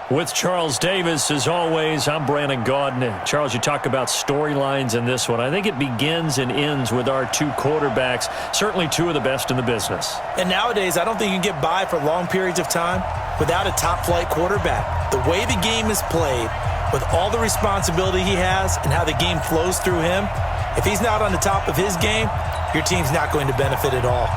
With Charles Davis, as always, I'm Brandon Gaudin. Charles, you talk about storylines in this one. I think it begins and ends with our two quarterbacks, certainly two of the best in the business. And nowadays, I don't think you can get by for long periods of time without a top-flight quarterback. The way the game is played, with all the responsibility he has and how the game flows through him, if he's not on the top of his game, your team's not going to benefit at all.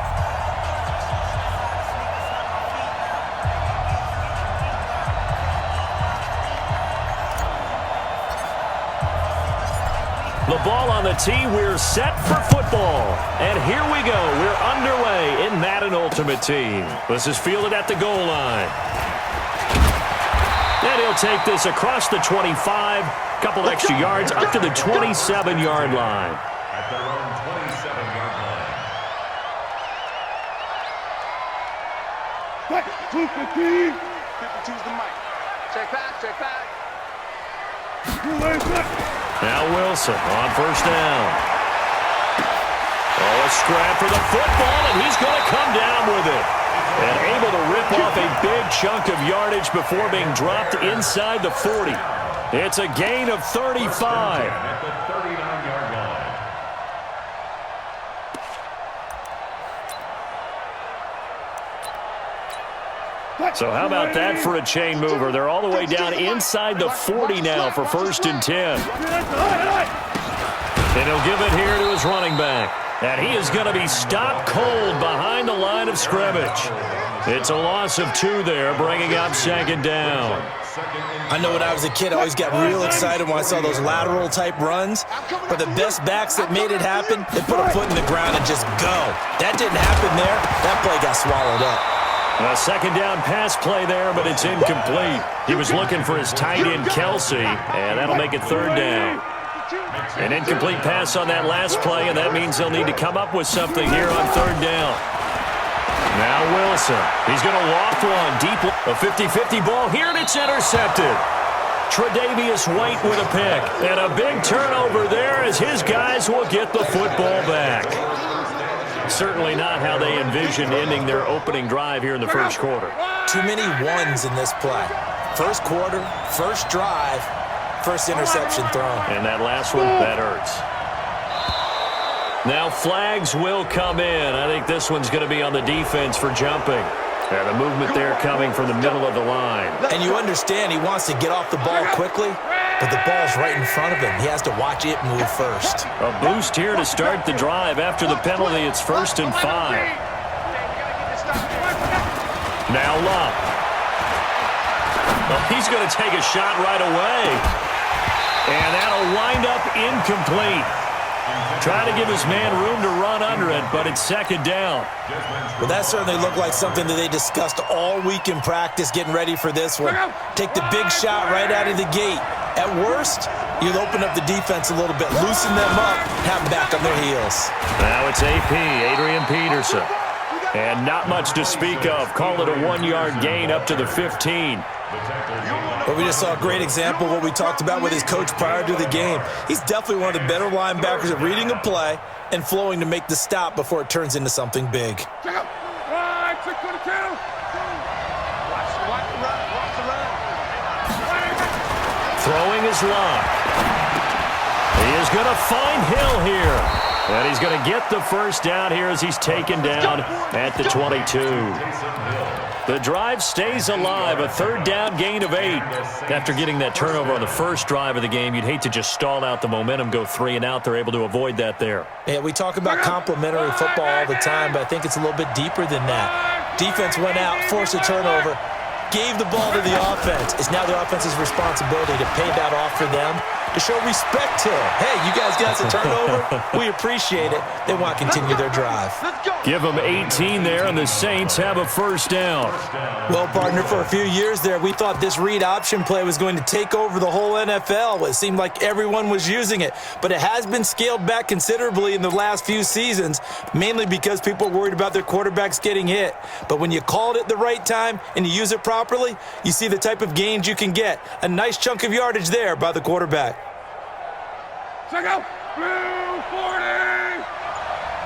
The ball on the tee, we're set for football. And here we go, we're underway in Madden Ultimate Team. This is fielded at the goal line. And he'll take this across the 25, couple extra yards up to the 27-yard line. At their own 27-yard line. 52's the mic. Check back, check back. Now Wilson on first down. Oh, a scrap for the football, and he's going to come down with it. And able to rip off a big chunk of yardage before being dropped inside the 40. It's a gain of 35. At the 39-yard line. So how about that for a chain mover? They're all the way down inside the 40 now for 1st and 10. And he'll give it here to his running back. And he is going to be stopped cold behind the line of scrimmage. It's a loss of 2 there, bringing up 2nd down. I know when I was a kid, I always got real excited when I saw those lateral-type runs. For the best backs that made it happen, they put a foot in the ground and just go. That didn't happen there. That play got swallowed up. A 2nd down pass play there, but it's incomplete. He was looking for his tight end, Kelsey, and that'll make it 3rd down. An incomplete pass on that last play, and that means they'll need to come up with something here on 3rd down. Now Wilson. He's going to loft one deep. A 50-50 ball here, and it's intercepted. Tre'Davious White with a pick. And a big turnover there as his guys will get the football back. Certainly not how they envisioned ending their opening drive here in the first quarter. Too many ones in this play. First quarter, first drive, first interception thrown. And that last one, that hurts. Now flags will come in. I think this one's going to be on the defense for jumping. And the movement there coming from the middle of the line. And you understand he wants to get off the ball quickly, but the ball's right in front of him. He has to watch it move first. A boost here to start the drive. After the penalty, it's 1st and 5. Now Love. Well, he's going to take a shot right away. And that'll wind up incomplete. Trying to give his man room to run under it, but it's 2nd down. Well, that certainly looked like something that they discussed all week in practice getting ready for this one. Take the big shot right out of the gate. At worst, you'll open up the defense a little bit, loosen them up, have them back on their heels. Now it's AP, Adrian Peterson. And not much to speak of. Call it a 1-yard gain up to the 15. But we just saw a great example of what we talked about with his coach prior to the game. He's definitely one of the better linebackers at reading a play and flowing to make the stop before it turns into something big. Throwing his lock. He is going to find Hill here. And he's going to get the first down here as he's taken down at the 22. The drive stays alive, a 3rd down gain of 8. After getting that turnover on the first drive of the game, you'd hate to just stall out the momentum, go 3 and out. They're able to avoid that there. Yeah, we talk about complementary football all the time, but I think it's a little bit deeper than that. Defense went out, forced a turnover, gave the ball to the offense. It's now the offense's responsibility to pay that off for them, to show respect to them. Hey, you guys got some turnover. We appreciate it. They want to continue their drive. Give them 18 there, and the Saints have a 1st down. Well, partner, for a few years there, we thought this read option play was going to take over the whole NFL. It seemed like everyone was using it, but it has been scaled back considerably in the last few seasons, mainly because people are worried about their quarterbacks getting hit. But when you call it at the right time and you use it properly, you see the type of gains you can get. A nice chunk of yardage there by the quarterback. Check out. 240.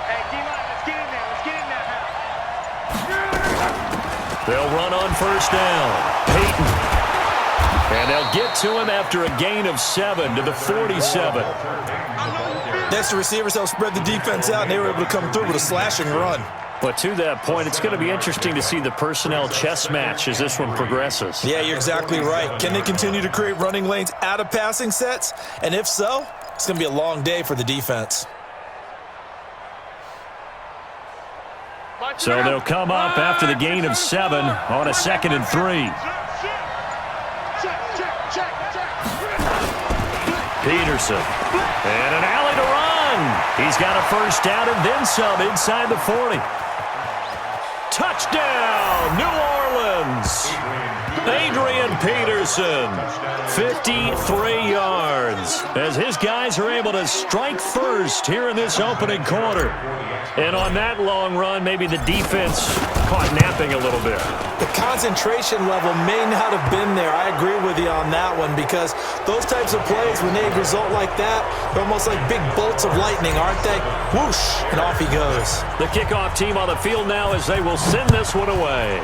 Hey, D-line, let's get in there. Let's get in there. They'll run on first down. Peyton. And they'll get to him after a gain of 7 to the 47. Next, the receivers helped spread the defense out, and they were able to come through with a slashing run. But to that point, it's going to be interesting to see the personnel chess match as this one progresses. Yeah, you're exactly right. Can they continue to create running lanes out of passing sets? And if so, it's going to be a long day for the defense. So they'll come up after the gain of 7 on a 2nd and 3. Peterson. And an alley to run. He's got a first down and then some inside the 40. Touchdown, New Orleans. Adrian Peterson, 53 yards, as his guys are able to strike first here in this opening quarter. And on that long run, maybe the defense caught napping a little bit. The concentration level may not have been there. I agree with you on that one, because those types of plays, when they result like that, they're almost like big bolts of lightning, aren't they? Whoosh, and off he goes. The kickoff team on the field now as they will send this one away.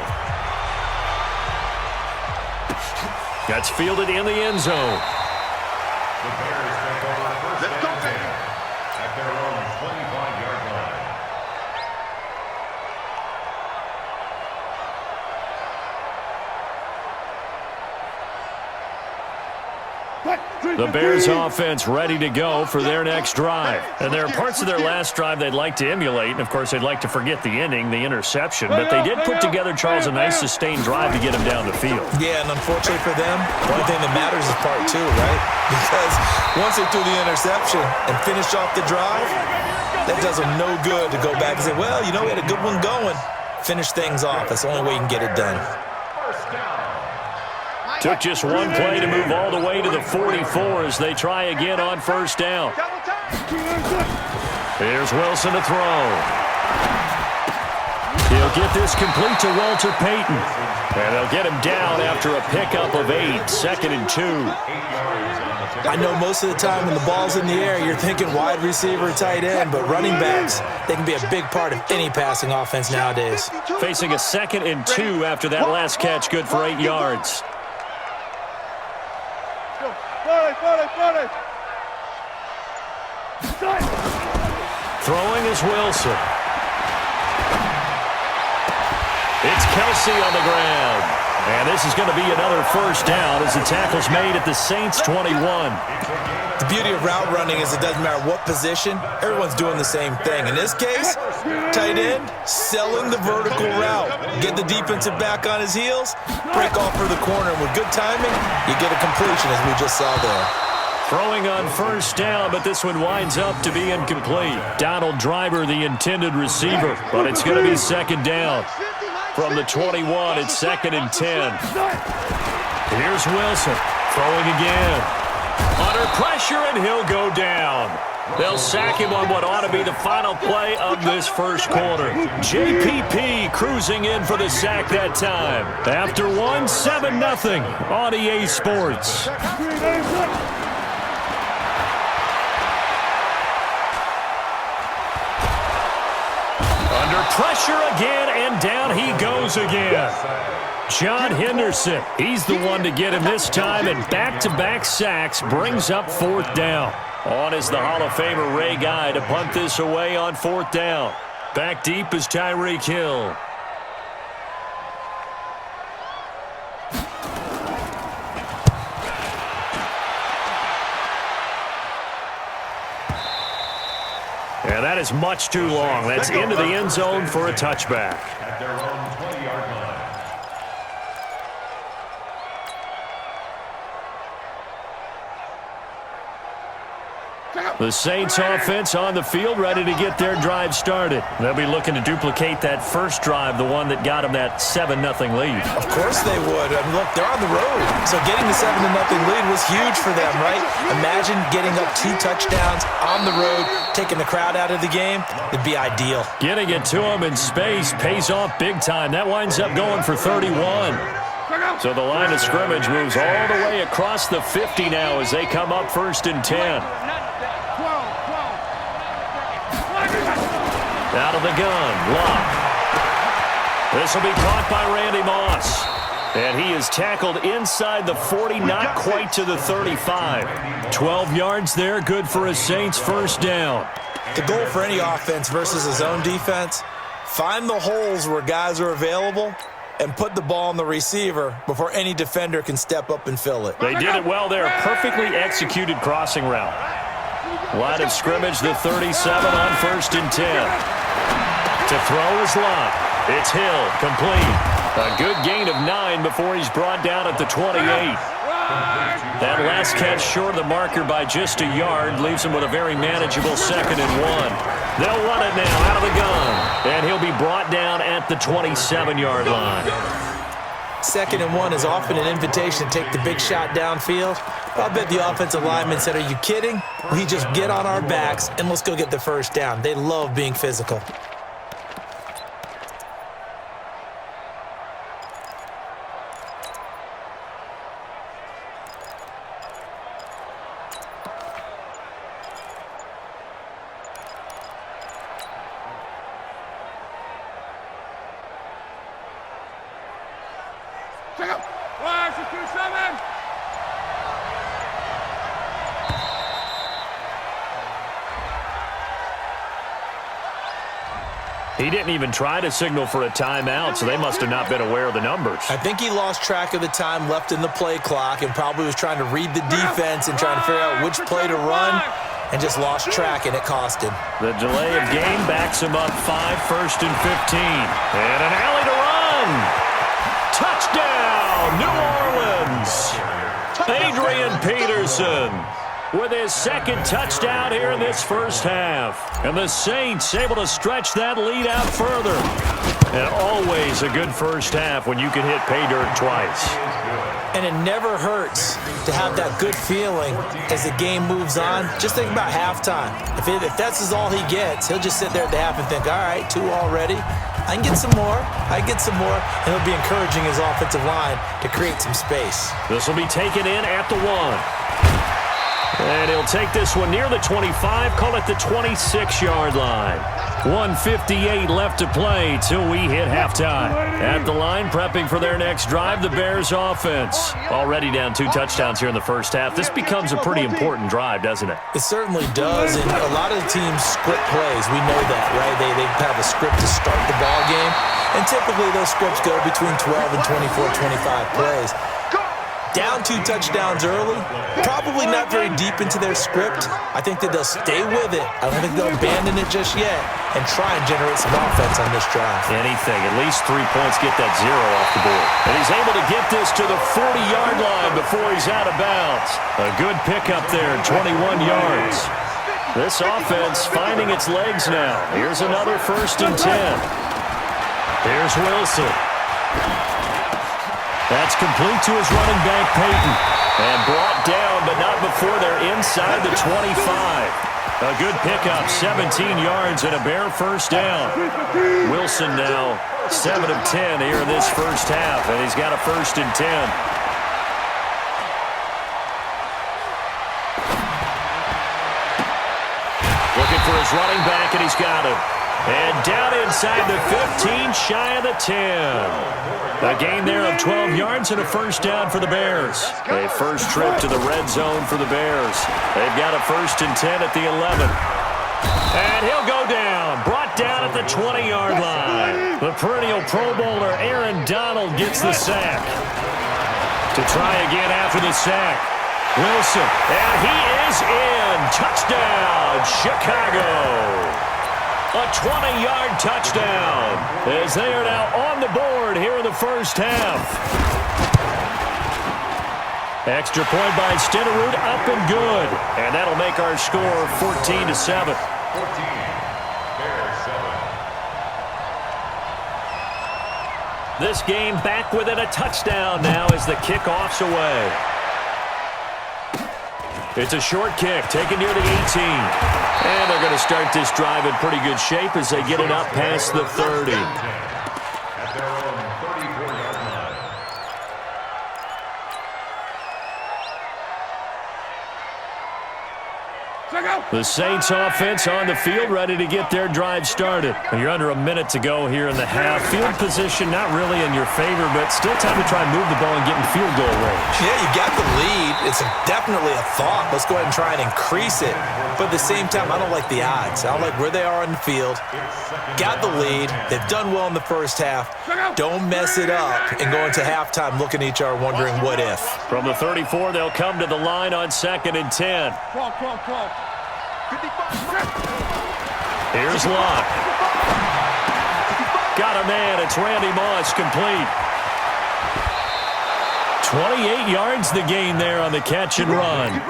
That's fielded in the end zone. The Bears take over first and 10 at their own 25-yard line. The Bears offense ready to go for their next drive. And there are parts of their last drive they'd like to emulate. And, of course, they'd like to forget the ending, the interception. But they did put together, Charles, a nice sustained drive to get him down the field. Yeah, and unfortunately for them, the only thing that matters is part 2, right? Because once they threw the interception and finished off the drive, that does them no good to go back and say, well, you know, we had a good one going. Finish things off. That's the only way you can get it done. First down. Took just one play to move all the way to the 44 as they try again on first down. Here's Wilson to throw. He'll get this complete to Walter Payton. And they'll get him down after a pickup of 8, 2nd and 2. I know most of the time when the ball's in the air, you're thinking wide receiver, tight end, but running backs, they can be a big part of any passing offense nowadays. Facing a 2nd and 2 after that last catch, good for 8 yards. Throwing is Wilson. It's Kelsey on the ground. And this is going to be another first down as the tackle's made at the Saints' 21. The beauty of route running is it doesn't matter what position, everyone's doing the same thing. In this case, tight end, selling the vertical route. Get the defensive back on his heels, break off for the corner. And with good timing, you get a completion as we just saw there. Throwing on first down, but this one winds up to be incomplete. Donald Driver, the intended receiver, but it's going to be 2nd down. From the 21, it's 2nd and 10. Here's Wilson, throwing again. Under pressure, and he'll go down. They'll sack him on what ought to be the final play of this first quarter. JPP cruising in for the sack that time. After 1, 7-0 on EA Sports. Under pressure again, and down he goes again. John Henderson, he's the one to get him this time, and back-to-back sacks brings up 4th down. On is the Hall of Famer Ray Guy to punt this away on 4th down. Back deep is Tyreek Hill. And that is much too long. That's into the end zone for a touchback. At their own 20-yard line. The Saints offense on the field, ready to get their drive started. They'll be looking to duplicate that first drive, the one that got them that 7-0 lead. Of course they would. I mean, look, they're on the road. So getting the 7-0 lead was huge for them, right? Imagine getting up 2 touchdowns on the road, taking the crowd out of the game. It'd be ideal. Getting it to them in space pays off big time. That winds up going for 31. So the line of scrimmage moves all the way across the 50 now as they come up 1st and 10. Out of the gun, Locke. This will be caught by Randy Moss. And he is tackled inside the 40, not quite to the 35. 12 yards there, good for a Saints first down. The goal for any offense versus his own defense, find the holes where guys are available and put the ball on the receiver before any defender can step up and fill it. They did it well there. Perfectly executed crossing route. Line of scrimmage, the 37 on 1st and 10. To throw is Lott. It's Hill, complete. A good gain of 9 before he's brought down at the 28. That last catch short of the marker by just a yard leaves him with a very manageable 2nd and 1. They'll run it now out of the gun. And he'll be brought down at the 27-yard line. 2nd and 1 is often an invitation to take the big shot downfield. I'll bet the offensive lineman said, "Are you kidding? We just get on our backs and let's go get the first down." They love being physical. He didn't even try to signal for a timeout, so they must have not been aware of the numbers. I think he lost track of the time left in the play clock and probably was trying to read the defense and trying to figure out which play to run and just lost track, and it cost him. The delay of game backs him up 5, 1st and 15. And an alley to run. Touchdown, New Orleans. Adrian Peterson with his 2nd touchdown here in this first half. And the Saints able to stretch that lead out further. And always a good first half when you can hit pay dirt twice. And it never hurts to have that good feeling as the game moves on. Just think about halftime. If that's all he gets, he'll just sit there at the half and think, all right, 2 already. I can get some more. I can get some more. And he'll be encouraging his offensive line to create some space. This will be taken in at the 1. And he'll take this one near the 25, call it the 26-yard line. 1:58 left to play till we hit halftime. At the line, prepping for their next drive, the Bears offense. Already down 2 touchdowns here in the first half. This becomes a pretty important drive, doesn't it? It certainly does, and a lot of the teams script plays. We know that, right? They have a script to start the ball game, and typically those scripts go between 12 and 24, 25 plays. Down 2 touchdowns early, probably not very deep into their script. I think that they'll stay with it. I don't think they'll abandon it just yet and try and generate some offense on this drive. Anything, at least 3 points, get that 0 off the board. And he's able to get this to the 40-yard line before he's out of bounds. A good pickup there, 21 yards. This offense finding its legs now. Here's another 1st and 10. Here's Wilson. That's complete to his running back, Peyton. And brought down, but not before they're inside the 25. A good pickup, 17 yards and a Bear first down. Wilson now 7 of 10 here in this first half, and he's got a 1st and 10. Looking for his running back, and he's got him. And down inside the 15, shy of the 10. A gain there of 12 yards and a first down for the Bears. A first trip to the red zone for the Bears. They've got a 1st and 10 at the 11. And he'll go down. Brought down at the 20-yard line. The perennial Pro Bowler Aaron Donald gets the sack. To try again after the sack. Wilson. And he is in. Touchdown, Chicago. A 20-yard touchdown as they are now on the board here in the first half. Extra point by Stenerud, up and good. And that'll make our score 14-7. 14, Bears 7. This game back within a touchdown now as the kickoff's away. It's a short kick, taken near the 18. And they're going to start this drive in pretty good shape as they get it up past the 30. At their own 34-yard line. The Saints offense on the field, ready to get their drive started. You're under a minute to go here in the half. Field position not really in your favor, but still time to try and move the ball and get in field goal range. Yeah, you got the lead. It's definitely a thought. Let's go ahead and try and increase it. But at the same time, I don't like the odds. I don't like where they are on the field. Got the lead. They've done well in the first half. Don't mess it up and go into halftime looking at each other wondering what if. From the 34, they'll come to the line on 2nd and 10. Here's Locke. Got a man. It's Randy Moss, complete. 28 yards the gain there on the catch and run.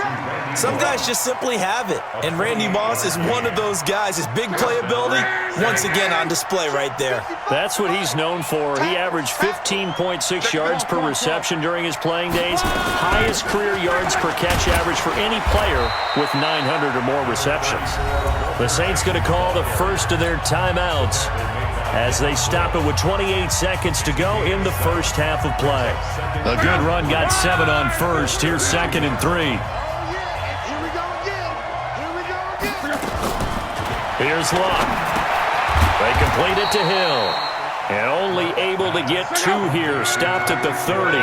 Some guys just simply have it, and Randy Moss is one of those guys. His big playability, once again on display right there. That's what he's known for. He averaged 15.6 yards per reception during his playing days. Highest career yards per catch average for any player with 900 or more receptions. The Saints going to call the first of their timeouts as they stop it with 28 seconds to go in the first half of play. A good run, got 7 on first. Here's 2nd and 3. Here's Locke. They complete it to Hill. And only able to get 2 here. Stopped at the 30.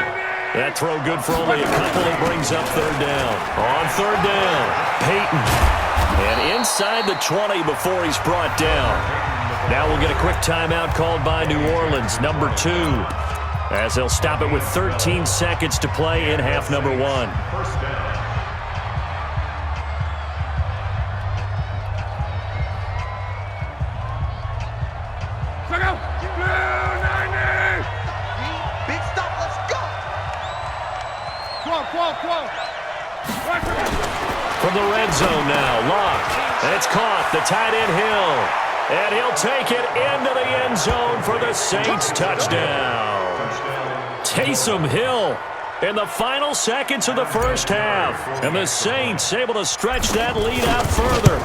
That throw good for only a couple. It brings up 3rd down. On 3rd down, Peyton. And inside the 20 before he's brought down. Now we'll get a quick timeout called by New Orleans, number 2. As they'll stop it with 13 seconds to play in half number 1. First down. Big stop, let's go. From the red zone now, Locke. And it's caught, the tight end Hill. And he'll take it into the end zone for the Saints touchdown. Taysom Hill in the final seconds of the first half. And the Saints able to stretch that lead out further.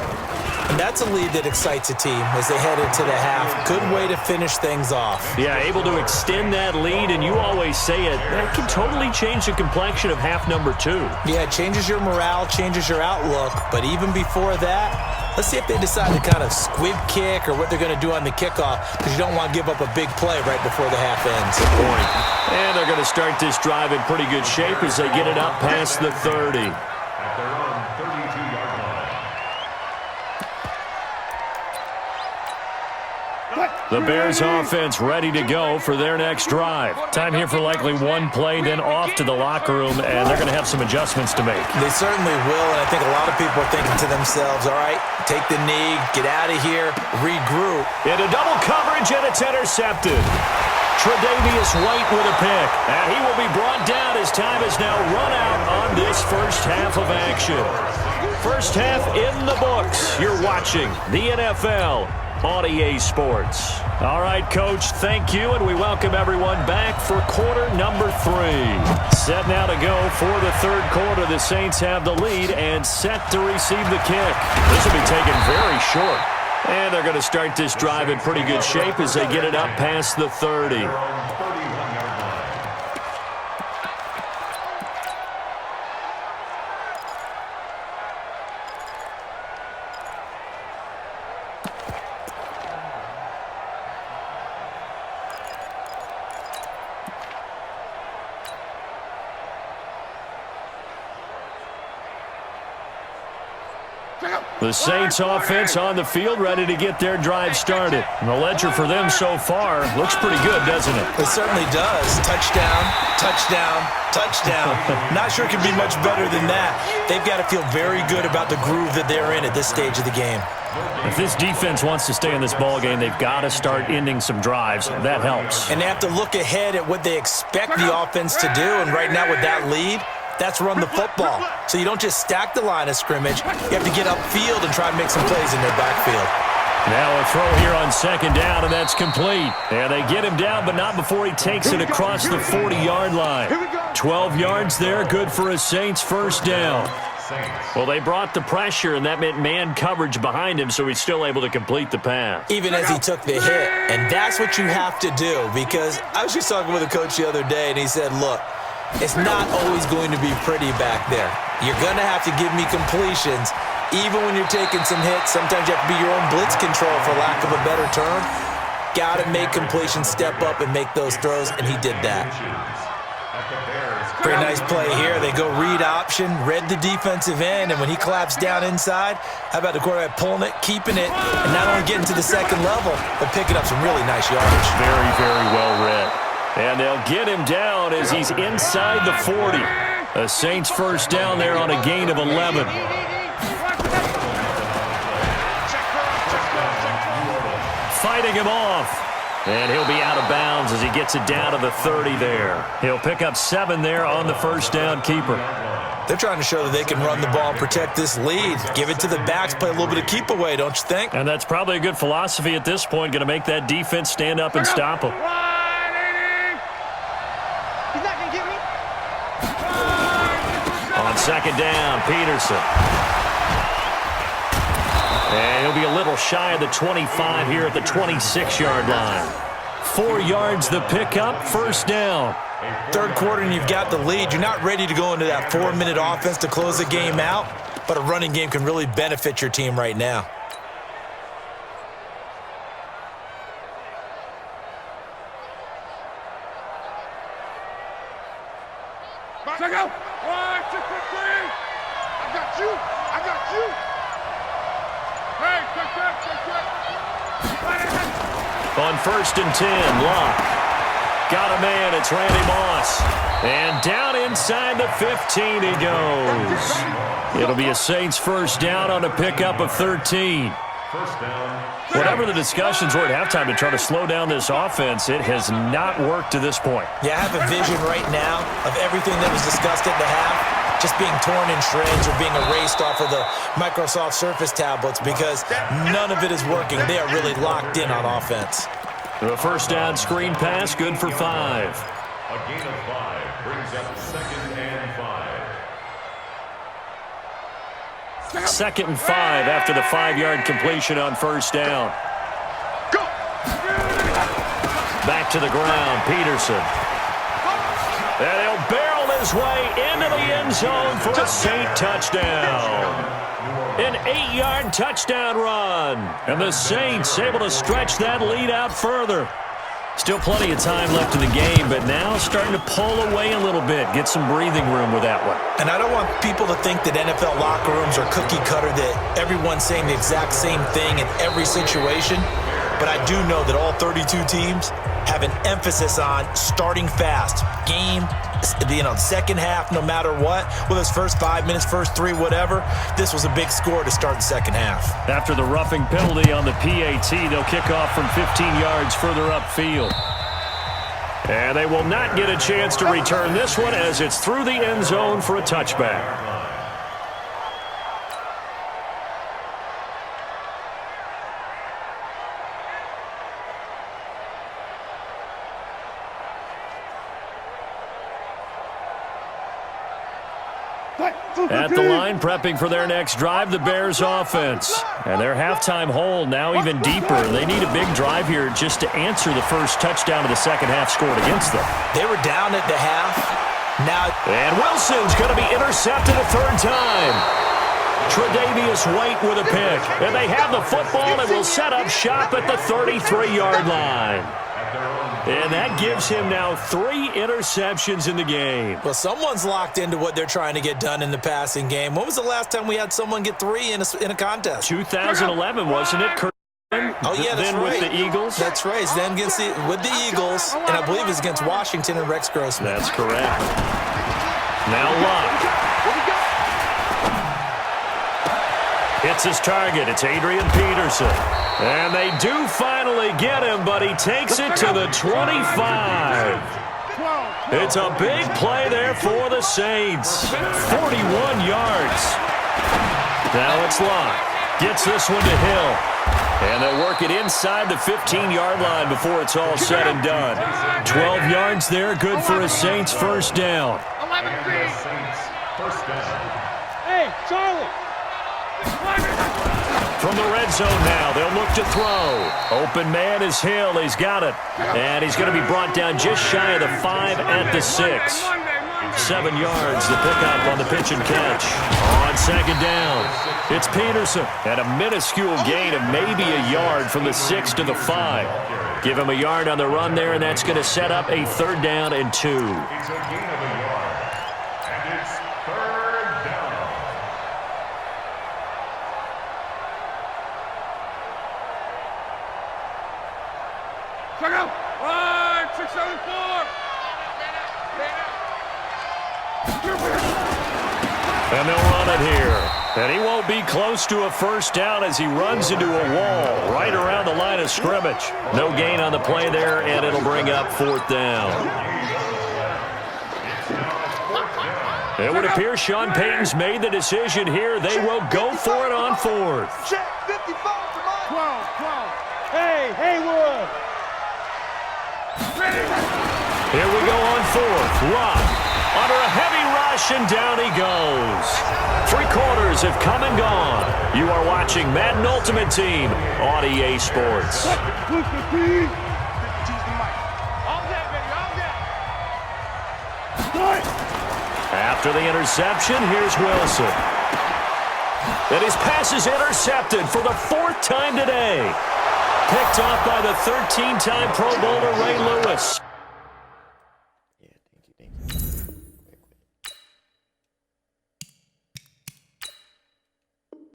And that's a lead that excites a team as they head into the half. Good way to finish things off. Yeah, able to extend that lead, and you always say it, that can totally change the complexion of half number 2. Yeah, it changes your morale, changes your outlook. But even before that, let's see if they decide to kind of squib kick or what they're going to do on the kickoff, because you don't want to give up a big play right before the half ends. Good point. And they're going to start this drive in pretty good shape as they get it up past the 30. At their own 32-yard line. The Bears offense ready to go for their next drive. Time here for likely one play, then off to the locker room, and they're going to have some adjustments to make. They certainly will, and I think a lot of people are thinking to themselves, all right, take the knee, get out of here, regroup. Into double coverage, and it's intercepted. Tre'Davious White with a pick. And he will be brought down as time is now run out on this first half of action. First half in the books. You're watching the NFL on EA Sports. All right, Coach, thank you, and we welcome everyone back for quarter number 3. Set now to go for the third quarter. The Saints have the lead and set to receive the kick. This will be taken very short. And they're going to start this drive in pretty good shape as they get it up past the 30. Their own 31-yard line. The Saints offense on the field ready to get their drive started. And the ledger for them so far looks pretty good, doesn't it? It certainly does. Touchdown, touchdown, touchdown. Not sure it can be much better than that. They've got to feel very good about the groove that they're in at this stage of the game. If this defense wants to stay in this ball game, they've got to start ending some drives. That helps. And they have to look ahead at what they expect the offense to do. And right now with that lead, that's run the football. So you don't just stack the line of scrimmage. You have to get upfield and try and make some plays in their backfield. Now a throw here on second down, and that's complete. And they get him down, but not before he takes it across the 40-yard line. 12 yards there, good for a Saints first down. Well, they brought the pressure, and that meant man coverage behind him, so he's still able to complete the pass. Even as he took the hit. And that's what you have to do, because I was just talking with a coach the other day, and he said, look, it's not always going to be pretty back there. You're going to have to give me completions, Even when you're taking some hits, sometimes you have to be your own blitz control, for lack of a better term. Got to make completion, step up, and make those throws, and he did that. Pretty nice play here. They go read option, read the defensive end, and when he collapsed down inside, how about the quarterback pulling it, keeping it, and not only getting to the second level, but picking up some really nice yardage. Very, very well read. And they'll get him down as he's inside the 40. The Saints first down there on a gain of 11. Fighting him off. And he'll be out of bounds as he gets it down to the 30 there. He'll pick up 7 there on the first down keeper. They're trying to show that they can run the ball and protect this lead. Give it to the backs, play a little bit of keep away, don't you think? And that's probably a good philosophy at this point, going to make that defense stand up and stop him. On second down, Peterson. And he'll be a little shy of the 25 here at the 26-yard line. 4 yards the pickup, first down. Third quarter and you've got the lead. You're not ready to go into that 4-minute offense to close the game out, but a running game can really benefit your team right now. Check out. 1, 2, 3. I got you. I got you. Hey, On first and 10, Locke. Got a man, it's Randy Moss. And down inside the 15 he goes. It'll be a Saints first down on a pickup of 13. First down. Whatever the discussions were at halftime to try to slow down this offense, it has not worked to this point. Yeah, I have a vision right now of everything that was discussed at the half just being torn in shreds or being erased off of the Microsoft Surface tablets because none of it is working. They are really locked in on offense. The first down screen pass, good for 5. A gain of 5 brings up 2nd and 5. 2nd and 5 after the 5-yard completion on first down. Back to the ground, Peterson. And he'll barrel his way into the end zone for a Saint touchdown. An 8-yard touchdown run. And the Saints able to stretch that lead out further. Still plenty of time left in the game, but now starting to pull away a little bit, get some breathing room with that one. And I don't want people to think that NFL locker rooms are cookie cutter, that everyone's saying the exact same thing in every situation. But I do know that all 32 teams have an emphasis on starting fast. Game, second half, no matter what. Whether it's first 5 minutes, first 3, whatever. This was a big score to start the second half. After the roughing penalty on the PAT, they'll kick off from 15 yards further upfield. And they will not get a chance to return this one as it's through the end zone for a touchback. At the line, prepping for their next drive, the Bears offense. And their halftime hole now even deeper. They need a big drive here just to answer the first touchdown of the second half scored against them. They were down at the half. And Wilson's going to be intercepted a third time. Tre'Davious White with a pick. And they have the football and will set up shop at the 33-yard line. And that gives him now 3 interceptions in the game. Well, someone's locked into what they're trying to get done in the passing game. When was the last time we had someone get 3 in a contest? 2011, wasn't it? Oh, yeah, that's then right. with the Eagles? That's right. It's then with the Eagles, and I believe it's against Washington and Rex Grossman. That's correct. Now Locke. Hits his target. It's Adrian Peterson. And they do finally get him, but he takes it to the 25. It's a big play there for the Saints. 41 yards. Now it's Locke. Gets this one to Hill. And they'll work it inside the 15-yard line before it's all said and done. 12 yards there, good for a Saints first down. Hey, Charlie. From the red zone now, they'll look to throw. Open man is Hill. He's got it. And he's going to be brought down just shy of the 5 at the 6. 7 yards to pick up on the pitch and catch. On second down, it's Peterson. And a minuscule gain of maybe a yard from the 6 to the 5. Give him a yard on the run there, and that's going to set up a 3rd down and 2. It's a gain of a yard. And it's 3rd down. Check out. 674. And they'll run it here. And he won't be close to a 1st down as he runs into a wall right around the line of scrimmage. No gain on the play there, and it'll bring up 4th down. It would appear Sean Payton's made the decision here. They will go for it on 4th. Check 55 for mine. 12. Hey, Haywood. Here we go on 4th. Rock under a heavy rush, and down he goes. 3 quarters have come and gone. You are watching Madden Ultimate Team on EA Sports. After the interception, here's Wilson. And his pass is intercepted for the 4th time today. Picked off by the 13-time Pro Bowler Ray Lewis.